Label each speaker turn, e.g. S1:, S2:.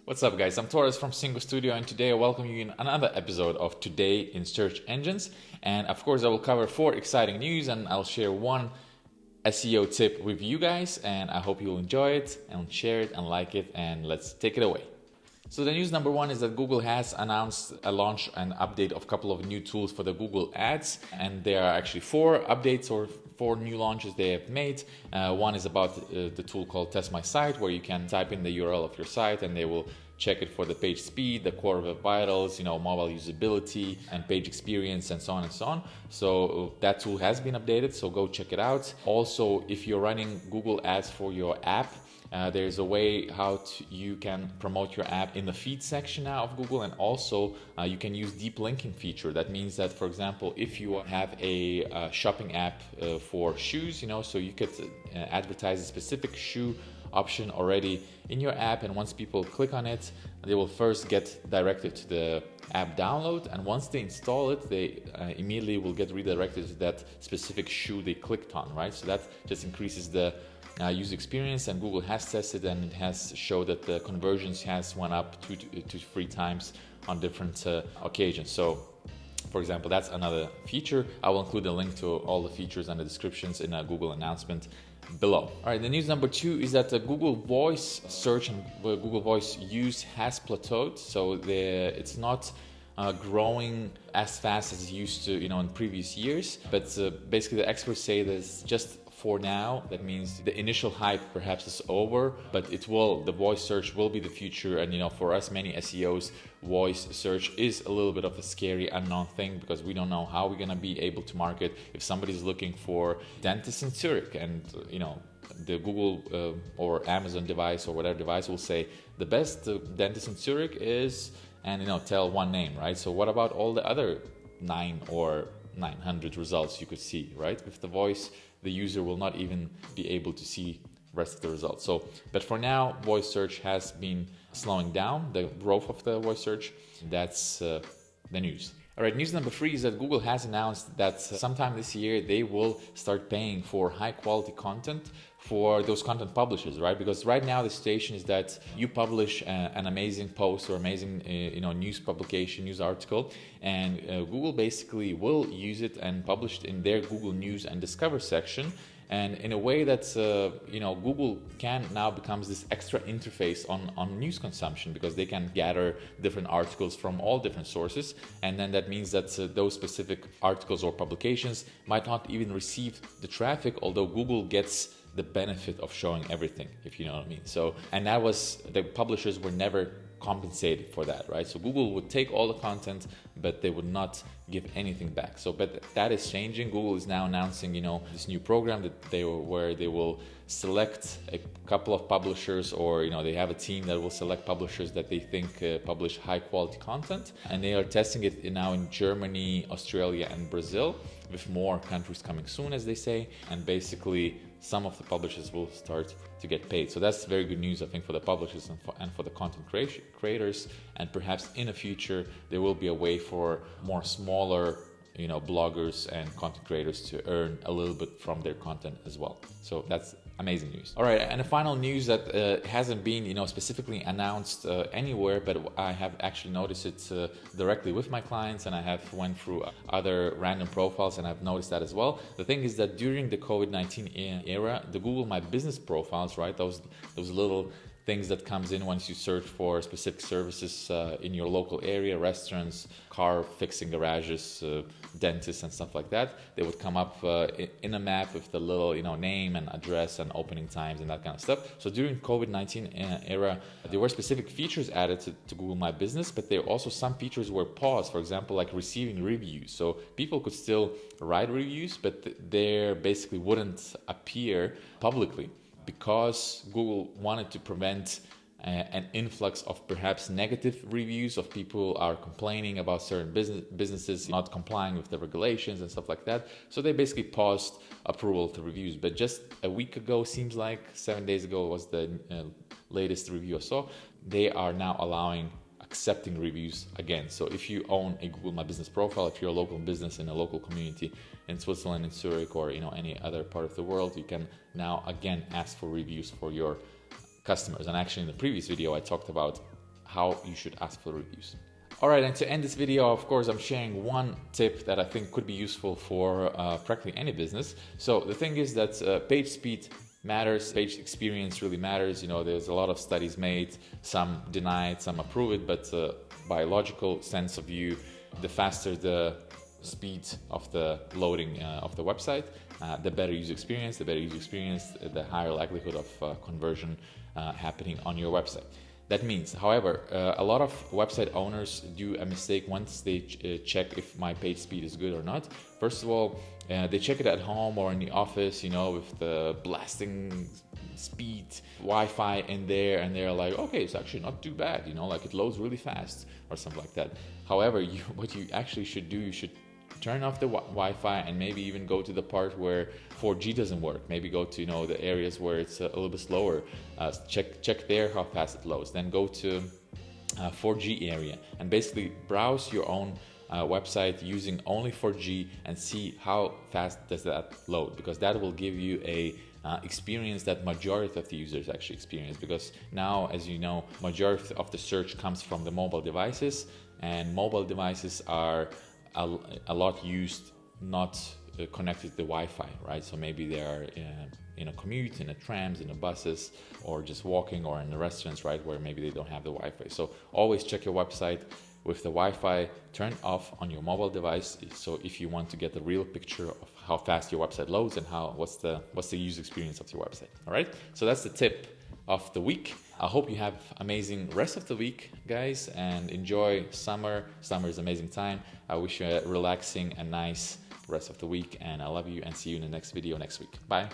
S1: What's up, guys? I'm Tauras from Single Studio, and today I welcome you in another episode of Today in Search Engines. And of course, I will cover 4 exciting news, and I'll share one SEO tip with you guys. And I hope you'll enjoy it and share it and like it. And let's take it away. So the news number 1 is that Google has announced a launch and update of a couple of new tools for the Google Ads, and there are actually 4 updates or 4 new launches they have made. One is about the tool called Test My Site, where you can type in the URL of your site and they will check it for the page speed, the core web vitals, mobile usability and page experience, and so on and so on. So that tool has been updated, so go check it out. Also, if you're running Google Ads for your app, there's a way how you can promote your app in the feed section now of Google, and also you can use deep linking feature. That means that, for example, if you have a shopping app for shoes, so you could advertise a specific shoe option already in your app, and once people click on it, they will first get directed to the app download, and once they install it, they immediately will get redirected to that specific shoe they clicked on, right? So that just increases the user experience, and Google has tested and it has showed that the conversions has went up 2 to 3 times on different occasions. So for example, that's another feature. I will include a link to all the features and the descriptions in a Google announcement below. All right, the news number 2 is that the Google Voice search and Google Voice use has plateaued. So it's not growing as fast as it used to, in previous years. But basically, the experts say that it's just for now. That means the initial hype perhaps is over, but the voice search will be the future. And for us, many SEOs, voice search is a little bit of a scary unknown thing, because we don't know how we're going to be able to market if somebody's looking for dentists in Zurich, and the Google or Amazon device or whatever device will say the best dentist in Zurich is, and tell one name, right? So what about all the other 9 or 900 results you could see, right? With the voice, the user will not even be able to see the rest of the results. But for now, voice search has been slowing down, the growth of the voice search. That's the news. All right, news number 3 is that Google has announced that sometime this year they will start paying for high quality content for those content publishers, right? Because right now the situation is that you publish an amazing post or amazing news publication, news article, and Google basically will use it and publish it in their Google News and Discover section. And in a way that Google can now becomes this extra interface on news consumption, because they can gather different articles from all different sources, and then that means that those specific articles or publications might not even receive the traffic, although Google gets the benefit of showing everything, if you know what I mean. So, and that was, the publishers were never compensated for that, right? So Google would take all the content, but they would not give anything back. So, but that is changing. Google is now announcing, this new program where they will select a couple of publishers, or they have a team that will select publishers that they think publish high quality content, and they are testing it now in Germany, Australia, and Brazil, with more countries coming soon, as they say. And basically, some of the publishers will start to get paid. So that's very good news, I think, for the publishers and for the content creators. And perhaps in the future, there will be a way for more smaller bloggers and content creators to earn a little bit from their content as well. So that's amazing news. All right, and the final news that hasn't been specifically announced anywhere, but I have actually noticed it directly with my clients, and I have went through other random profiles and I've noticed that as well. The thing is that during the COVID-19 era, the Google My Business profiles, right, those little things that comes in once you search for specific services in your local area, restaurants, car fixing garages, dentists and stuff like that, they would come up in a map with the little name and address and opening times and that kind of stuff. So during COVID-19 era, there were specific features added to Google My Business, but there also some features were paused, for example, like receiving reviews. So people could still write reviews, but they basically wouldn't appear publicly, because Google wanted to prevent an influx of perhaps negative reviews of people are complaining about certain businesses not complying with the regulations and stuff like that. So they basically paused approval to reviews. But just a week ago, seems like 7 days ago was the latest review I saw, they are now allowing accepting reviews again. So if you own a Google My Business profile, if you're a local business in a local community in Switzerland, in Zurich, or any other part of the world, you can now again ask for reviews for your customers. And actually in the previous video I talked about how you should ask for reviews. All right, and to end this video, of course, I'm sharing one tip that I think could be useful for practically any business. So the thing is that page speed matters, page experience really matters. You know, there's a lot of studies made, some deny it, some approve it, but by logical sense of view, the faster the speed of the loading of the website, the better user experience. The better user experience, the higher likelihood of conversion happening on your website. That means, however, a lot of website owners do a mistake once they check if my page speed is good or not. First of all, they check it at home or in the office, you know, with the blasting speed Wi-Fi in there, and they're like, okay, it's actually not too bad, you know, like it loads really fast or something like that. However, what you actually should do, you should turn off the Wi-Fi and maybe even go to the part where 4G doesn't work. Maybe go to, you know, the areas where it's a little bit slower. Check there how fast it loads. Then go to 4G area and basically browse your own website using only 4G and see how fast does that load, because that will give you a experience that majority of the users actually experience. Because now, as you know, majority of the search comes from the mobile devices, and mobile devices are a lot used not connected to the Wi-Fi, right? So maybe they are in a commute, in a trams, in a buses, or just walking, or in the restaurants, right, where maybe they don't have the Wi-Fi. So always check your website with the Wi-Fi turned off on your mobile device. So if you want to get the real picture of how fast your website loads and what's the user experience of your website. All right. So that's the tip of the week. I hope you have amazing rest of the week, guys, and enjoy summer. Summer is an amazing time. I wish you a relaxing and nice rest of the week, and I love you, and see you in the next video next week. Bye.